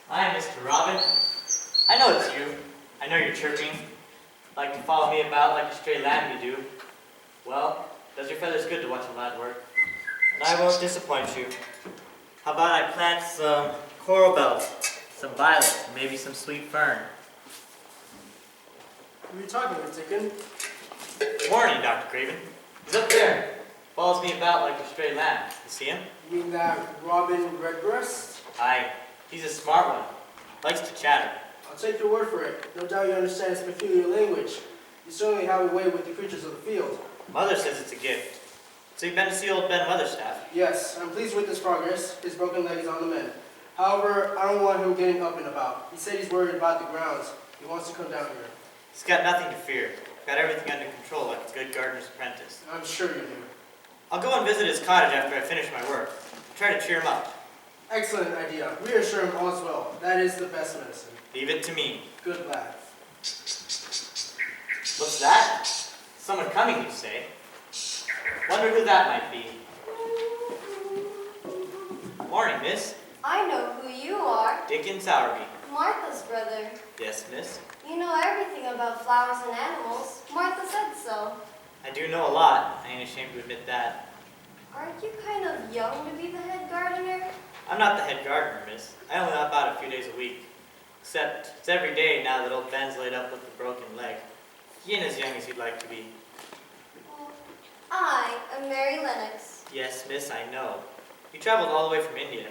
Hi, Mr. Robin. I know it's you. I know you're chirping. Like to follow me about like a stray lamb you do. Well, does your feathers good to watch a lad work. And I won't disappoint you. How about I plant some coral bells, some violets, and maybe some sweet fern. Who are you talking with, Dickon? Morning, Dr. Craven. He's up there. Follows me about like a stray lamb. You see him? You mean that Robin Redbreast? Aye. He's a smart one. Likes to chatter. I'll take your word for it. No doubt you understand its peculiar language. You certainly have a way with the creatures of the field. Mother says it's a gift. So you've been to see old Ben Weatherstaff? Yes, I'm pleased with his progress. His broken leg is on the mend. However, I don't want him getting up and about. He said he's worried about the grounds. He wants to come down here. He's got nothing to fear. Got everything under control like a good gardener's apprentice. I'm sure you do. I'll go and visit his cottage after I finish my work. Try to cheer him up. Excellent idea. Reassure him all's well. That is the best medicine. Leave it to me. Good lad. What's that? Someone coming, you say? Wonder who that might be. Morning, miss. I know who you are. Dickon Sowerby. Martha's brother. Yes, miss. You know everything about flowers and animals. Martha said so. I do know a lot. I ain't ashamed to admit that. Aren't you kind of young to be the head gardener? I'm not the head gardener, miss. I only help out a few days a week. Except it's every day now that old Ben's laid up with a broken leg. He ain't as young as he'd like to be. Well, I am Mary Lennox. Yes, miss, I know. You traveled all the way from India.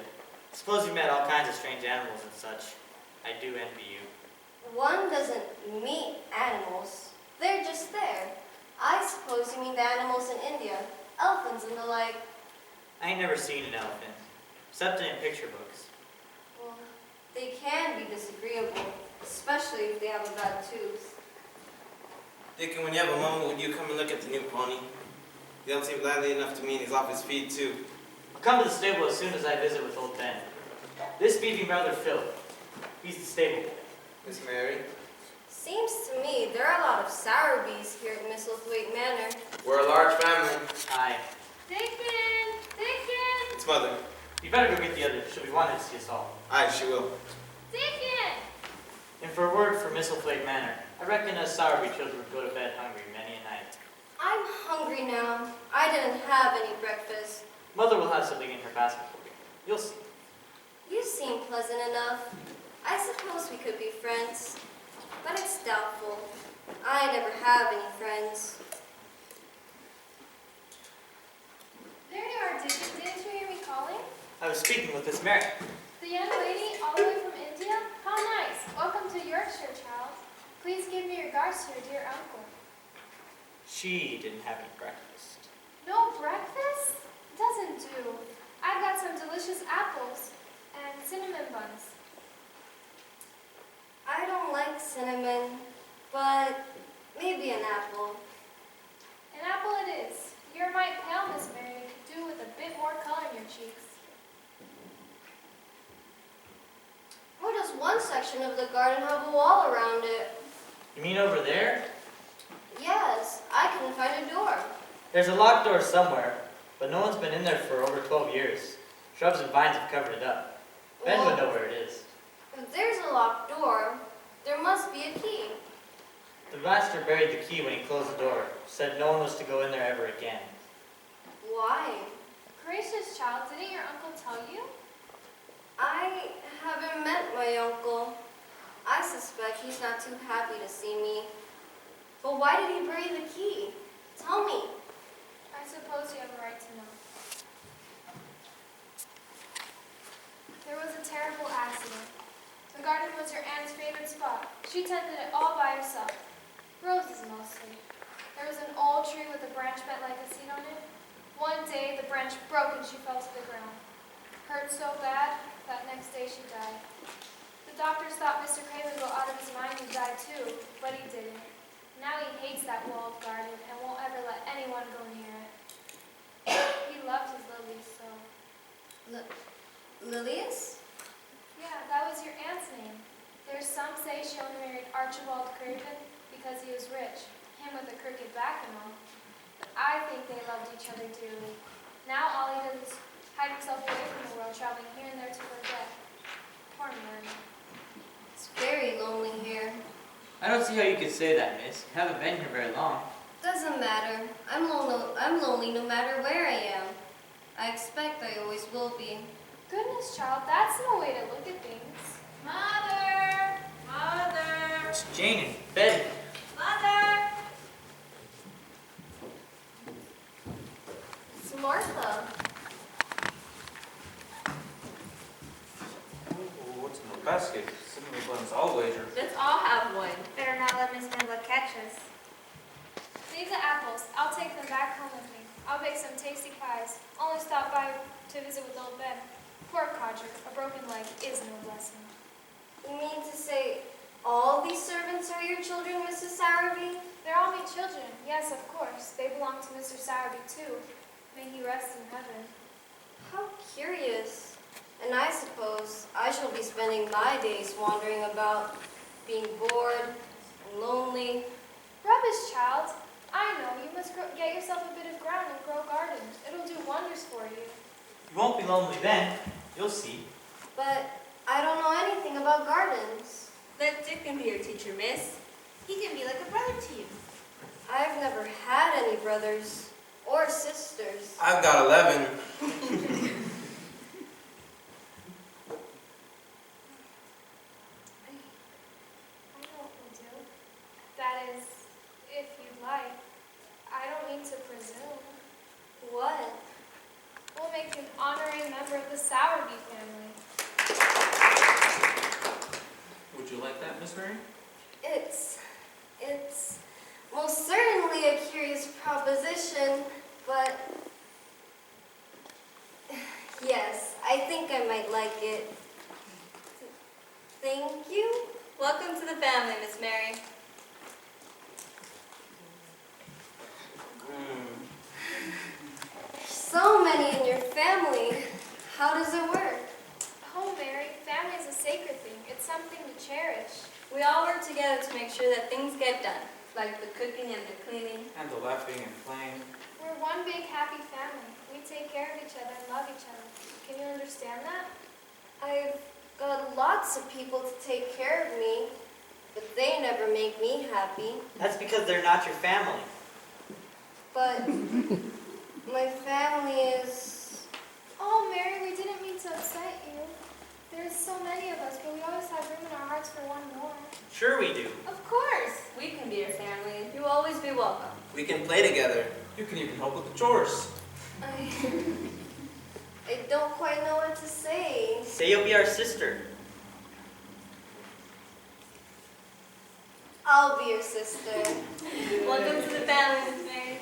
Suppose you met all kinds of strange animals and such. I do envy you. One doesn't meet animals. They're just there. I suppose you mean the animals in India. Elephants and the like. I ain't never seen an elephant. Except in picture books. Well, they can be disagreeable, especially if they have a bad tooth. Dickon, when you have a moment, would you come and look at the new pony? You don't seem lively enough to me, and he's off his feed, too. I'll come to the stable as soon as I visit with old Ben. This beating brother Phil. He's the stable boy. Miss Mary? Seems to me there are a lot of Sowerby's here at Misselthwaite Manor. We're a large family. Aye. Dickon! Dickon! It's Mother. You better go get the others. She'll be wanting to see us all. Aye, she will. Dickon! And for a word for Misselthwaite Manor, I reckon us Sowerby children would go to bed hungry many a night. I'm hungry now. I didn't have any breakfast. Mother will have something in her basket for you. You'll see. You seem pleasant enough. I suppose we could be friends, but it's doubtful. I never have any friends. There you are, Dickon. Didn't you hear me calling? I was speaking with Miss Mary. The young lady all the way from India? How nice. Welcome to Yorkshire, child. Please give me regards to your dear uncle. She didn't have any breakfast. No breakfast? Doesn't do. I've got some delicious apples and cinnamon buns. I don't like cinnamon, but maybe an apple. An apple it is. You're might pale, Miss Mary. You could do with a bit more color in your cheeks. Why does one section of the garden have a wall around it? You mean over there? Yes, I couldn't find a door. There's a locked door somewhere, but no one's been in there for over 12 years. Shrubs and vines have covered it up. Ben would know where it is. If there's a locked door, there must be a key. The master buried the key when he closed the door. Said no one was to go in there ever again. Why? Gracious child, didn't your uncle tell you? I haven't met my uncle. I suspect he's not too happy to see me. But why did he bury the key? Tell me. I suppose you have a right to know. There was a terrible accident. The garden was your aunt's favorite spot. She tended it all by herself. Roses mostly. There was an old tree with a branch bent like a seat on it. One day the branch broke and she fell to the ground. Hurt so bad that next day she died. The doctors thought Mr. Craven would go out of his mind and die too, but he didn't. Now he hates that walled garden and won't ever let anyone go near it. He loved his lilies so. Lilius? Yeah, that was your aunt's name. There's some say she only married Archibald Craven because he was rich, him with a crooked back and all. But I think they loved each other dearly. Now all he does is hide himself away from the world, traveling here and there to forget. Poor man. I don't see how you could say that, miss. You haven't been here very long. Doesn't matter. I'm lonely no matter where I am. I expect I always will be. Goodness, child, that's no way to look at things. Mother! Mother! It's Jane in bed. Mother! It's Martha. Oh, what's in the basket? Cinnamon buns, I'll wager. Let's all have one. Better not let Miss Mendla catch us. Leave the apples. I'll take them back home with me. I'll bake some tasty pies. Only stop by to visit with old Ben. Poor codger, a broken leg is no blessing. You mean to say all these servants are your children, Mrs. Sowerby? They're all my children. Yes, of course. They belong to Mr. Sowerby, too. May he rest in heaven. How curious. And I suppose I shall be spending my days wandering about, being bored and lonely. Rubbish, child. I know. You must get yourself a bit of ground and grow gardens. It'll do wonders for you. You won't be lonely then. You'll see. But I don't know anything about gardens. Let Dickon be your teacher, miss. He can be like a brother to you. I've never had any brothers or sisters. I've got 11. I know what we'll do. That is, if you'd like. I don't mean to presume. What? We'll make you an honorary member of the Sowerby family. Would you like that, Miss Mary? It's most certainly a curious proposition, but yes, I think I might like it. Thank you. Welcome to the family, Miss Mary. So many in your family. How does it work? Oh, Mary, family is a sacred thing. It's something to cherish. We all work together to make sure that things get done, like the cooking and the cleaning. And the laughing and playing. We're one big happy family. We take care of each other and love each other. Can you understand that? I've got lots of people to take care of me, but they never make me happy. That's because they're not your family. But my family is... Oh, Mary, we didn't mean to upset you. There's so many of us, but we always have room in our hearts for one more. Sure we do. Of course, we can be your family. You will always be welcome. We can play together. You can even help with the chores. I don't quite know what to say. Say you'll be our sister. I'll be your sister. Welcome to the family, Miss Mary.